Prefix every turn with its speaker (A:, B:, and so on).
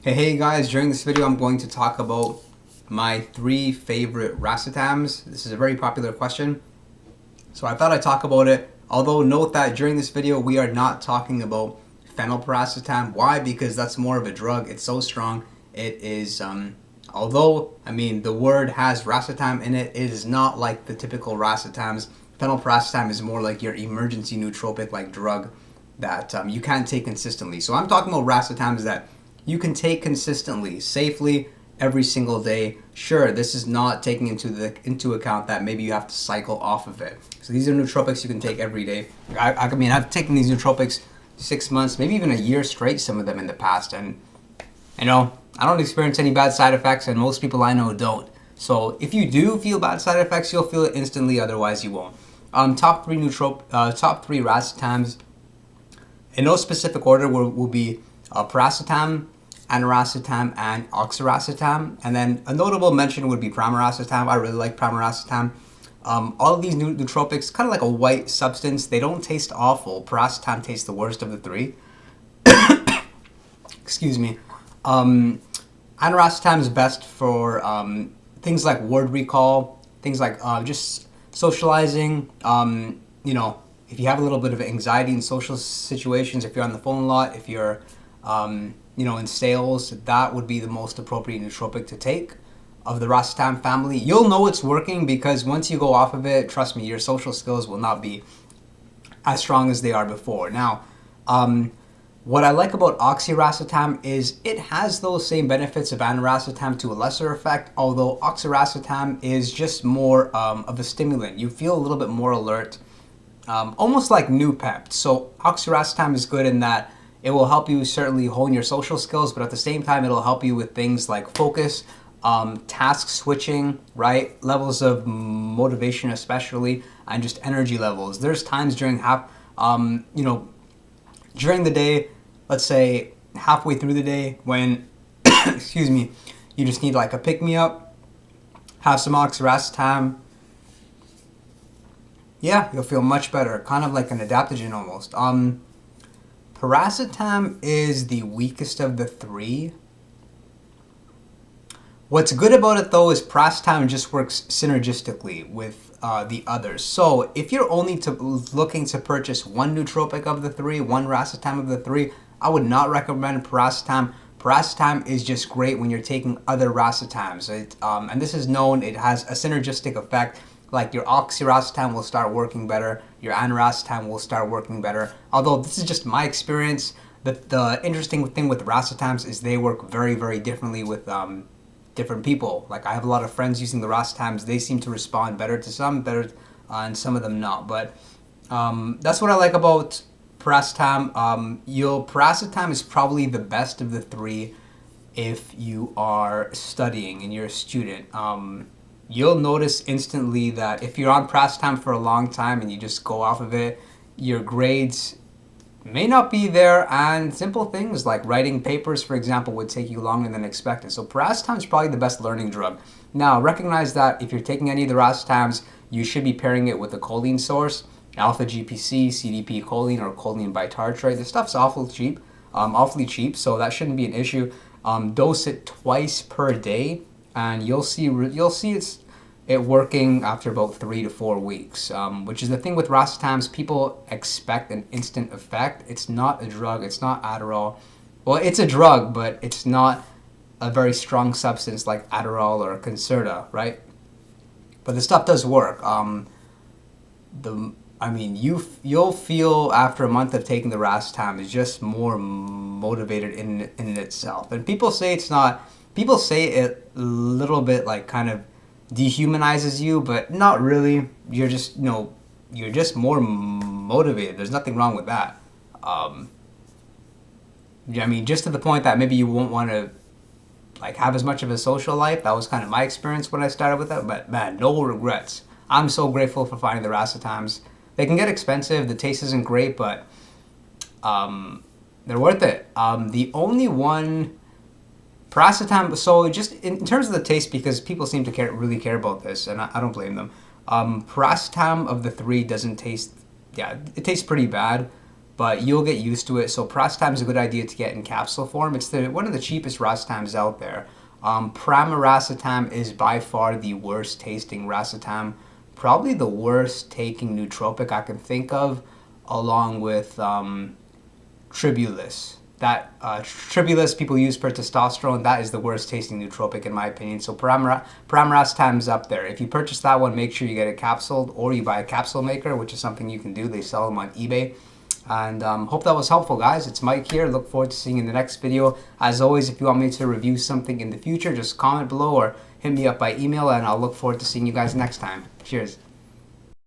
A: Hey guys, during this video I'm going to talk about my 3 favorite RACETAMs. This is a very popular question, so I thought I'd talk about it. Although note that during this video we are not talking about phenylpiracetam. Why? Because that's more of a drug. It's so strong. It is, although, the word has racetam in it, it is not like the typical racetams. Phenylpiracetam is more like your emergency nootropic like drug that you can't take consistently. So I'm talking about racetams that you can take consistently, safely, every single day. Sure, this is not taking into account that maybe you have to cycle off of it. So these are nootropics you can take every day. I've taken these nootropics 6 months, maybe even a year straight, some of them in the past, and I don't experience any bad side effects, and most people I know don't. So if you do feel bad side effects, you'll feel it instantly. Otherwise, you won't. Top three racetams in no specific order will be piracetam, aniracetam, and oxiracetam. And then a notable mention would be pramiracetam. I really like pramiracetam. All of these nootropics, kind of like a white substance. They don't taste awful. Piracetam tastes the worst of the 3. Excuse me. Aniracetam is best for things like word recall, things like just socializing. If you have a little bit of anxiety in social situations, if you're on the phone a lot, if you're in sales, that would be the most appropriate nootropic to take of the racetam family. You'll know it's working because once you go off of it, trust me, your social skills will not be as strong as they are before. Now, what I like about oxiracetam is it has those same benefits of aniracetam to a lesser effect, although oxiracetam is just more of a stimulant. You feel a little bit more alert, almost like Noopept. So oxiracetam is good in that it will help you certainly hone your social skills, but at the same time, it'll help you with things like focus, task switching, right? Levels of motivation especially, and just energy levels. There's times during during the day, let's say halfway through the day when, excuse me, you just need like a pick-me-up, have some oxiracetam. Yeah, you'll feel much better. Kind of like an adaptogen almost. Piracetam is the weakest of the 3. What's good about it though is piracetam just works synergistically with the others. So if you're only looking to purchase one nootropic of the 3, one racetam of the 3, I would not recommend piracetam. Piracetam is just great when you're taking other racetams. And this is known, it has a synergistic effect. Like your oxiracetam will start working better, your aniracetam will start working better. Although this is just my experience, the interesting thing with racetams is they work very, very differently with different people. Like I have a lot of friends using the racetams, they seem to respond better to some, and some of them not. But that's what I like about piracetam. Piracetam is probably the best of the 3 if you are studying and you're a student. You'll notice instantly that if you're on piracetam for a long time and you just go off of it, your grades may not be there, and simple things like writing papers, for example, would take you longer than expected. So piracetam is probably the best learning drug. Now, recognize that if you're taking any of the racetams, you should be pairing it with a choline source, alpha GPC, CDP choline, or choline bitartrate. This stuff's awfully cheap, so that shouldn't be an issue. Dose it twice per day, and you'll see it working after about 3 to 4 weeks, which is the thing with racetams. People expect an instant effect. It's not a drug. It's not Adderall. Well, it's a drug, but it's not a very strong substance like Adderall or Concerta, right? But the stuff does work. You'll feel after a month of taking the racetam is just more motivated in itself. And people say it's not. People say it a little bit like kind of dehumanizes you, but not really. You're just more motivated. There's nothing wrong with that. Just to the point that maybe you won't want to like have as much of a social life. That was kind of my experience when I started with that, but man, no regrets. I'm so grateful for finding the racetams. They can get expensive. The taste isn't great, but they're worth it. The only one piracetam, so just in terms of the taste, because people seem to really care about this, and I don't blame them. Piracetam of the 3 doesn't taste, it tastes pretty bad. but you'll get used to it. So RACETAM is a good idea to get in capsule form. It's one of the cheapest RACETAMs out there. Racetam is by far the worst tasting RACETAM, probably the worst taking nootropic I can think of, along with Tribulus. That Tribulus people use for testosterone, that is the worst tasting nootropic in my opinion. So Racetam's up there. If you purchase that one, make sure you get it capsuled, or you buy a capsule maker, which is something you can do. They sell them on eBay. And hope that was helpful, guys. It's Mike here. Look forward to seeing you in the next video. As always, if you want me to review something in the future, just comment below or hit me up by email, and I'll look forward to seeing you guys next time. Cheers.